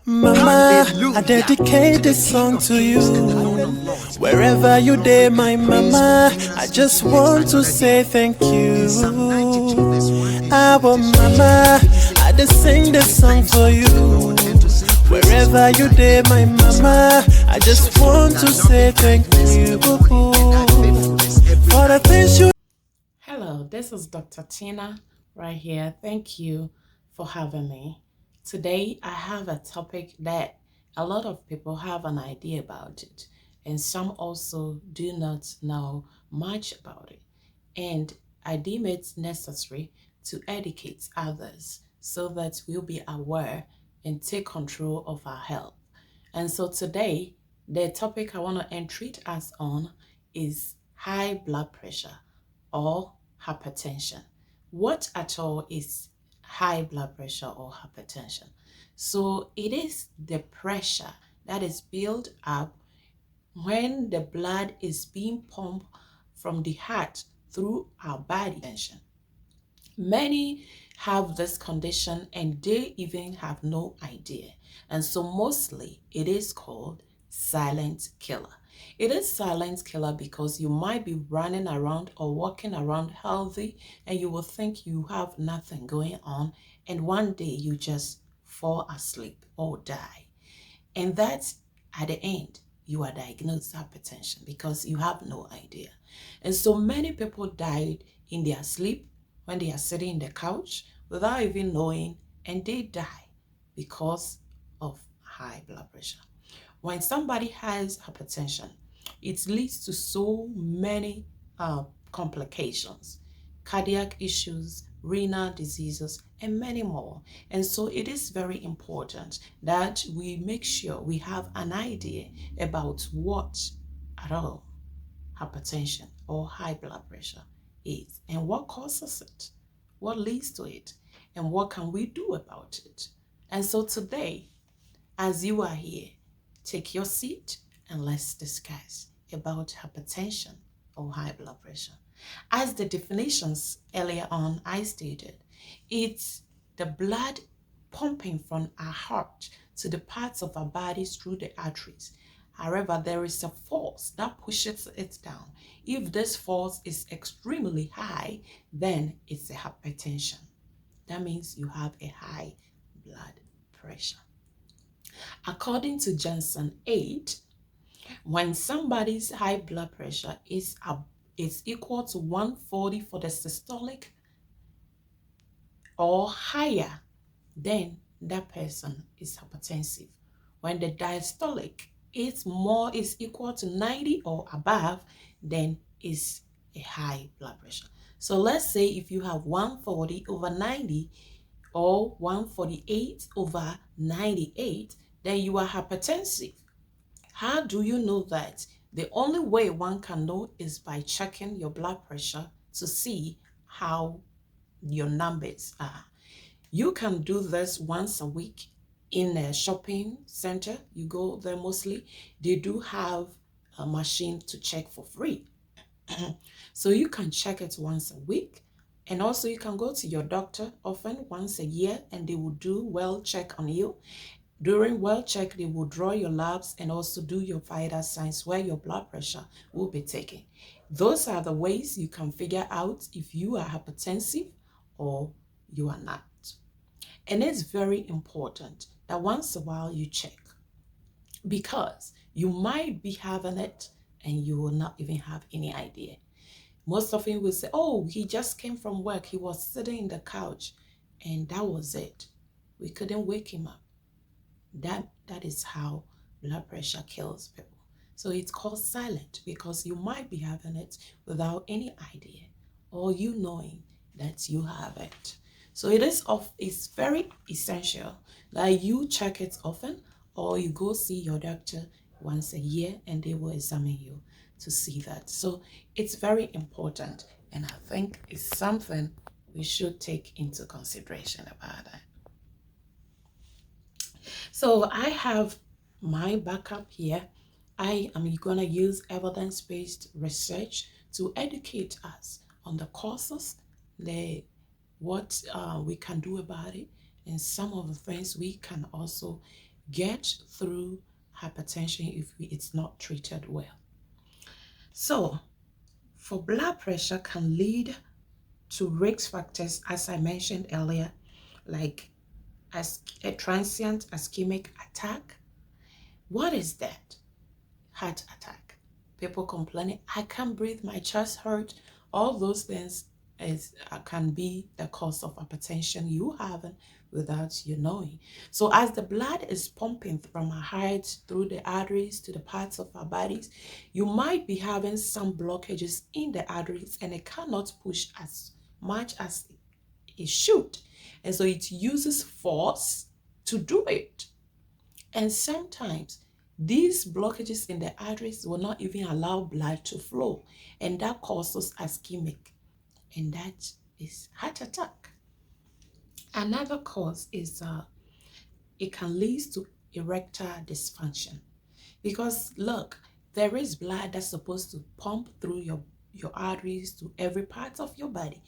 Mama, I dedicate this song to you. Wherever you day, my mama, I just want to say thank you. Our mama, I just sing this song for you. Wherever you day, my mama, I just want to say thank you for the things you. Hello, this is Dr. Tina right here. Thank you for having me. Today, I have a topic that a lot of people have an idea about it, and some also do not know much about it. And I deem it necessary to educate others so that we'll be aware and take control of our health. And so today, the topic I want to entreat us on is high blood pressure or hypertension. What at all is high blood pressure or hypertension? So it is the pressure that is built up when the blood is being pumped from the heart through our body. Many have this condition and they even have no idea. And so mostly it is called silent killer. It is silent killer because you might be running around or walking around healthy and you will think you have nothing going on, and one day you just fall asleep or die. And that's at the end, you are diagnosed with hypertension because you have no idea. And so many people died in their sleep when they are sitting in the couch without even knowing, and they die because of high blood pressure. When somebody has hypertension, it leads to so many complications, cardiac issues, renal diseases, and many more. And so it is very important that we make sure we have an idea about what at all hypertension or high blood pressure is and what causes it, what leads to it, and what can we do about it. And so today, as you are here, take your seat and let's discuss about hypertension or high blood pressure. As the definitions earlier on I stated, it's the blood pumping from our heart to the parts of our bodies through the arteries. However, there is a force that pushes it down. If this force is extremely high, then it's a hypertension. That means you have a high blood pressure. According to Johnson 8, when somebody's high blood pressure is equal to 140 for the systolic or higher, then that person is hypertensive. When the diastolic is equal to 90 or above, then is a high blood pressure. So let's say if you have 140 over 90 or 148 over 98, then you are hypertensive. How do you know that? The only way one can know is by checking your blood pressure to see how your numbers are. You can do this once a week in a shopping center. You go there mostly. They do have a machine to check for free. So you can check it once a week. And also you can go to your doctor often once a year and they will do well check on you. During well check, they will draw your labs and also do your vital signs where your blood pressure will be taken. Those are the ways you can figure out if you are hypertensive or you are not. And it's very important that once a while you check, because you might be having it and you will not even have any idea. Most of you will say, oh, he just came from work. He was sitting in the couch and that was it. We couldn't wake him up. That is how blood pressure kills people. So it's called silent because you might be having it without any idea or you knowing that you have it. So it's very essential that you check it often or you go see your doctor once a year and they will examine you to see that. So it's very important, and I think it's something we should take into consideration about that. So I have my backup here. I am going to use evidence-based research to educate us on the causes, what we can do about it, and some of the things we can also get through hypertension if it's not treated well. So, for blood pressure can lead to risk factors, as I mentioned earlier, like as a transient ischemic attack. What is that? Heart attack. People complaining, I can't breathe, my chest hurts. All those things can be the cause of hypertension you having without you knowing. So as the blood is pumping from our heart through the arteries to the parts of our bodies, you might be having some blockages in the arteries and it cannot push as much as it should. And so it uses force to do it. And sometimes these blockages in the arteries will not even allow blood to flow, and that causes ischemic, and that is heart attack. Another cause is it can lead to erectile dysfunction, because look, there is blood that's supposed to pump through your arteries to every part of your body.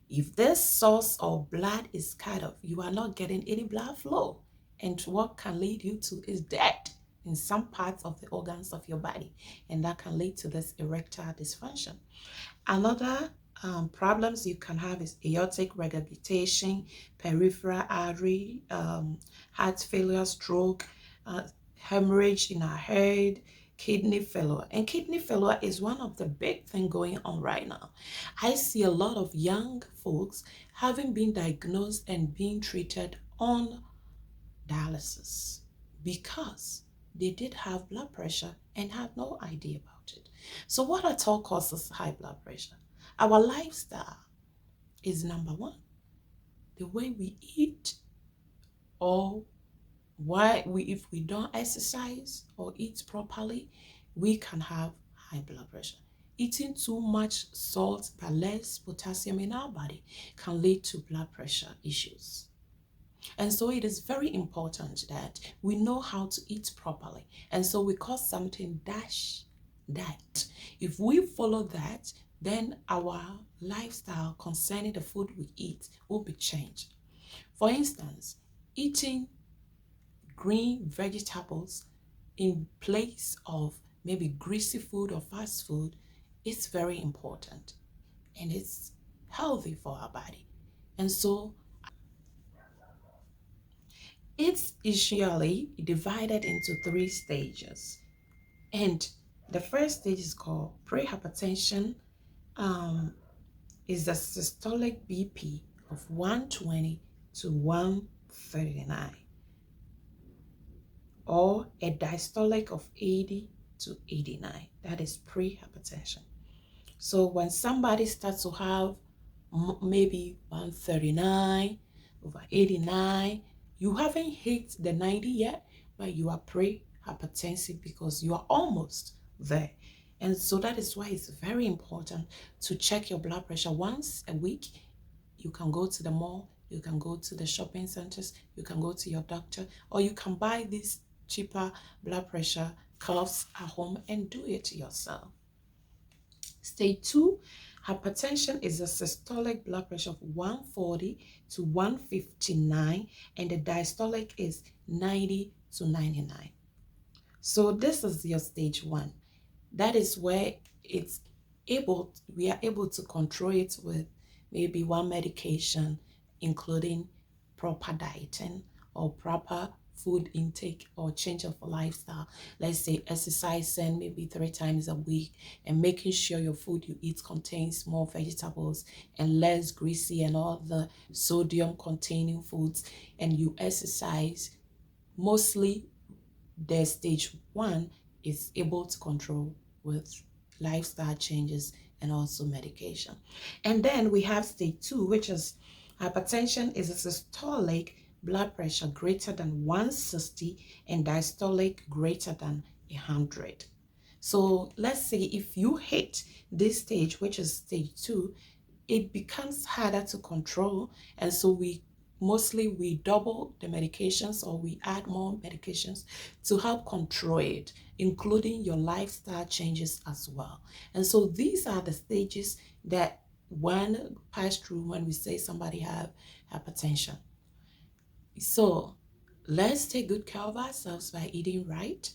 If this source of blood is cut off, you are not getting any blood flow. And what can lead you to is death in some parts of the organs of your body. And that can lead to this erectile dysfunction. Another problems you can have is aortic regurgitation, peripheral artery, heart failure, stroke, hemorrhage in our head, kidney failure. And kidney failure is one of the big things going on right now. I see a lot of young folks having been diagnosed and being treated on dialysis because they did have blood pressure and had no idea about it. So what at all causes high blood pressure? Our lifestyle is number one. The way we eat, or if we don't exercise or eat properly, we can have high blood pressure. Eating too much salt but less potassium in our body can lead to blood pressure issues. And so it is very important that we know how to eat properly. And so we call something dash diet. If we follow that, then our lifestyle concerning the food we eat will be changed. For instance, eating green vegetables in place of maybe greasy food or fast food is very important, and it's healthy for our body. And so it's usually divided into 3 stages. And the first stage is called prehypertension, is the systolic BP of 120 to 139, or a diastolic of 80 to 89. That is prehypertension. So when somebody starts to have maybe 139 over 89, you haven't hit the 90 yet, but you are pre-hypertensive because you are almost there. And so that is why it's very important to check your blood pressure once a week. You can go to the mall, you can go to the shopping centers, you can go to your doctor, or you can buy these cheaper blood pressure cuffs at home and do it yourself. Stage 2, hypertension is a systolic blood pressure of 140 to 159, and the diastolic is 90 to 99. So this is your stage 1. That is where we are able to control it with maybe one medication, including proper dieting or proper food intake or change of lifestyle. Let's say exercising maybe 3 times a week and making sure your food you eat contains more vegetables and less greasy and all the sodium containing foods, and you exercise. Mostly the stage 1 is able to control with lifestyle changes and also medication. And then we have stage 2, which is hypertension is a systolic blood pressure greater than 160 and diastolic greater than 100. So let's say if you hit this stage, which is stage 2, it becomes harder to control. And so we double the medications, or we add more medications to help control it, including your lifestyle changes as well. And so these are the stages that one pass through when we say somebody have hypertension. So Let's take good care of ourselves by eating right.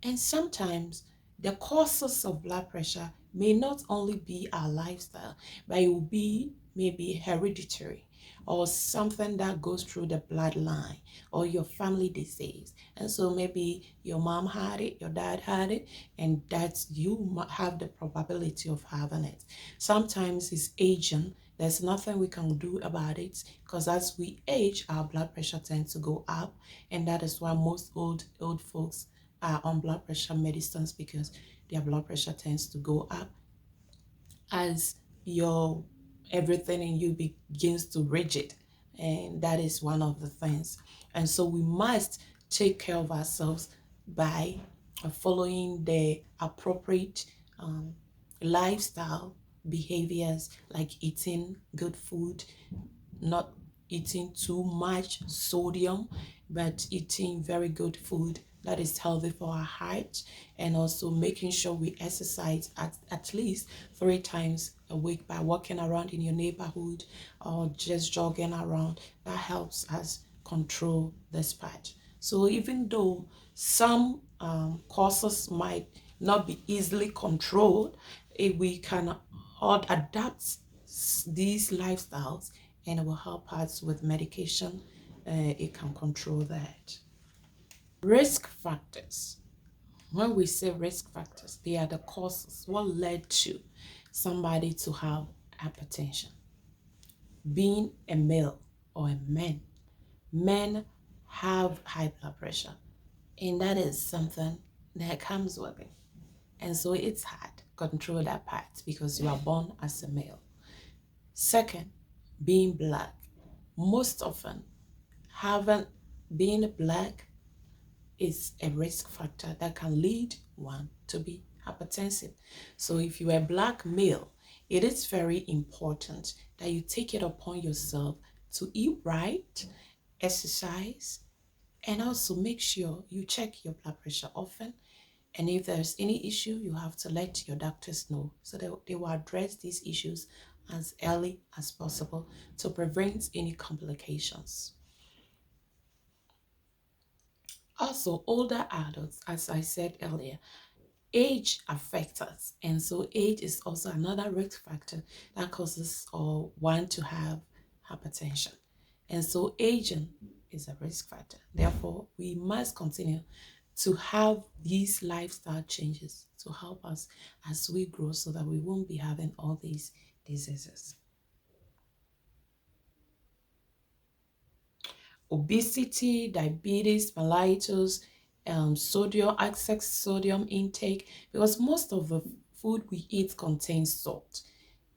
And sometimes the causes of blood pressure may not only be our lifestyle, but it will be maybe hereditary or something that goes through the bloodline or your family disease. And so maybe your mom had it, your dad had it, and that you have the probability of having it. Sometimes it's aging. There's nothing we can do about it because as we age, our blood pressure tends to go up, and that is why most old folks are on blood pressure medicines because their blood pressure tends to go up as your everything in you begins to rigid, and that is one of the things. And so we must take care of ourselves by following the appropriate lifestyle behaviors like eating good food, not eating too much sodium, but eating very good food that is healthy for our heart, and also making sure we exercise at least 3 times a week by walking around in your neighborhood or just jogging around. That helps us control this part. So even though some causes might not be easily controlled, if we can all adapt these lifestyles, and it will help us with medication. It can control that. Risk factors. When we say risk factors, they are the causes. What led to somebody to have hypertension? Being a male or a man. Men have high blood pressure, and that is something that comes with it. And so it's hard to control that part because you are born as a male. Second, being black. Most often, having being black is a risk factor that can lead one to be hypertensive. So if you are a black male, it is very important that you take it upon yourself to eat right, exercise, and also make sure you check your blood pressure often. And if there's any issue, you have to let your doctors know so that they will address these issues as early as possible to prevent any complications. Also, older adults, as I said earlier, age affects us. And so age is also another risk factor that causes or one to have hypertension. And so aging is a risk factor. Therefore, we must continue to have these lifestyle changes to help us as we grow so that we won't be having all these diseases. Obesity, diabetes, mellitus, sodium, excess sodium intake, because most of the food we eat contains salt,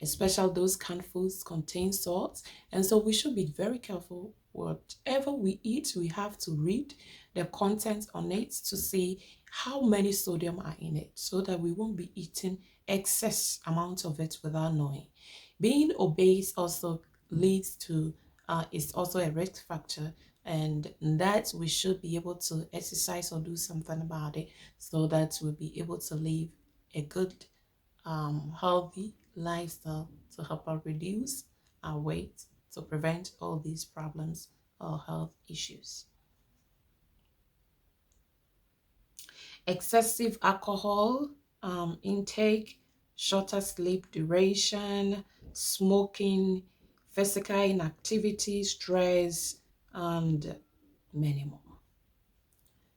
especially those canned foods contain salt. And so we should be very careful. Whatever we eat, we have to read the content on it to see how many sodium are in it so that we won't be eating excess amount of it without knowing. Being obese also leads to is also a risk factor, and that we should be able to exercise or do something about it so that we'll be able to live a good healthy lifestyle to help us reduce our weight to prevent all these problems or health issues. Excessive alcohol intake, shorter sleep duration, smoking, physical inactivity, stress, and many more.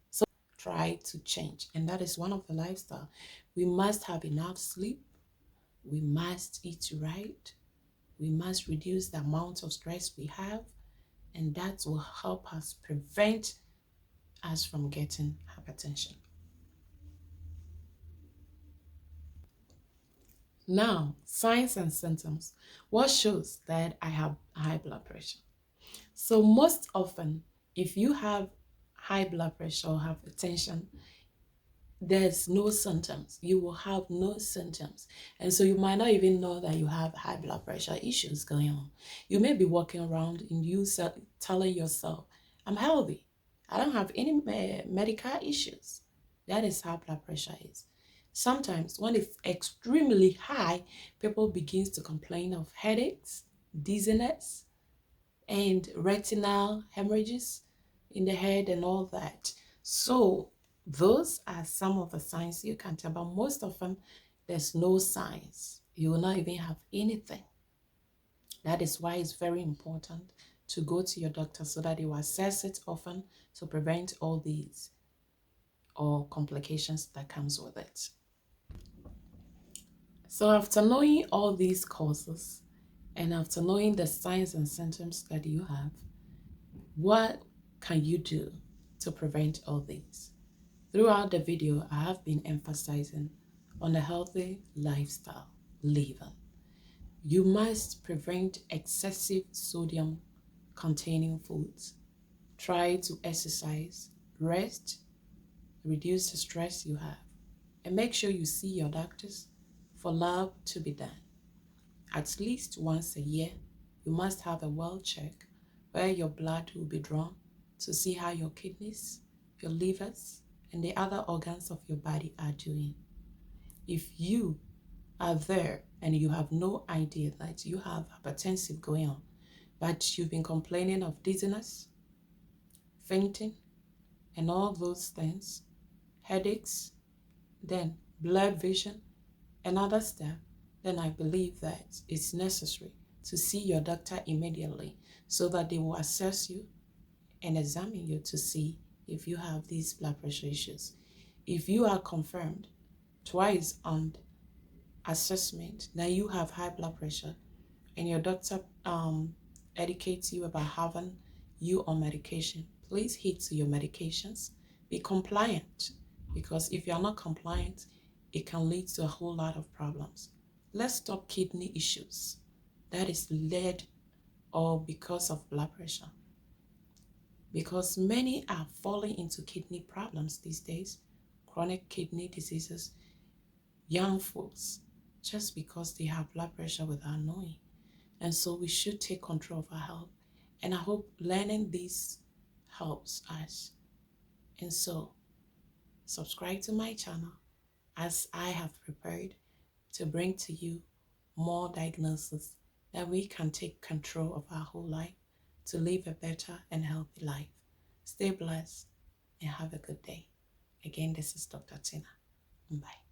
So try to change, and that is one of the lifestyle. We must have enough sleep. We must eat right. We must reduce the amount of stress we have, and that will help us prevent us from getting hypertension. Now, signs and symptoms. What shows that I have high blood pressure? So most often, if you have high blood pressure or hypertension, there's no symptoms. You will have no symptoms. And so you might not even know that you have high blood pressure issues going on. You may be walking around and telling yourself, I'm healthy. I don't have any medical issues. That is how blood pressure is. Sometimes when it's extremely high, people begin to complain of headaches, dizziness, and retinal hemorrhages. in the head and all that. So those are some of the signs you can tell, but most often there's no signs. You will not even have anything. That is why it's very important to go to your doctor so that they will assess it often to prevent all these or complications that comes with it. So after knowing all these causes and after knowing the signs and symptoms that you have, what can you do to prevent all these? Throughout the video, I have been emphasizing on a healthy lifestyle living. You must prevent excessive sodium containing foods. Try to exercise, rest, reduce the stress you have, and make sure you see your doctors for lab to be done. At least once a year, you must have a well check where your blood will be drawn to see how your kidneys, your livers, and the other organs of your body are doing. If you are there and you have no idea that you have hypertension going on, but you've been complaining of dizziness, fainting, and all those things, headaches, then blurred vision, and other stuff, then I believe that it's necessary to see your doctor immediately so that they will assess you and examine you to see if you have these blood pressure issues. If you are confirmed twice on assessment that you have high blood pressure and your doctor educates you about having you on medication, please heed to your medications. Be compliant, because if you are not compliant, it can lead to a whole lot of problems. Let's stop kidney issues that is led or because of blood pressure, because many are falling into kidney problems these days, chronic kidney diseases, young folks, just because they have blood pressure without knowing. And so we should take control of our health. And I hope learning this helps us. And so subscribe to my channel as I have prepared to bring to you more diagnoses that we can take control of our whole life to live a better and healthy life. Stay blessed and have a good day. Again, this is Dr. Tina. Bye.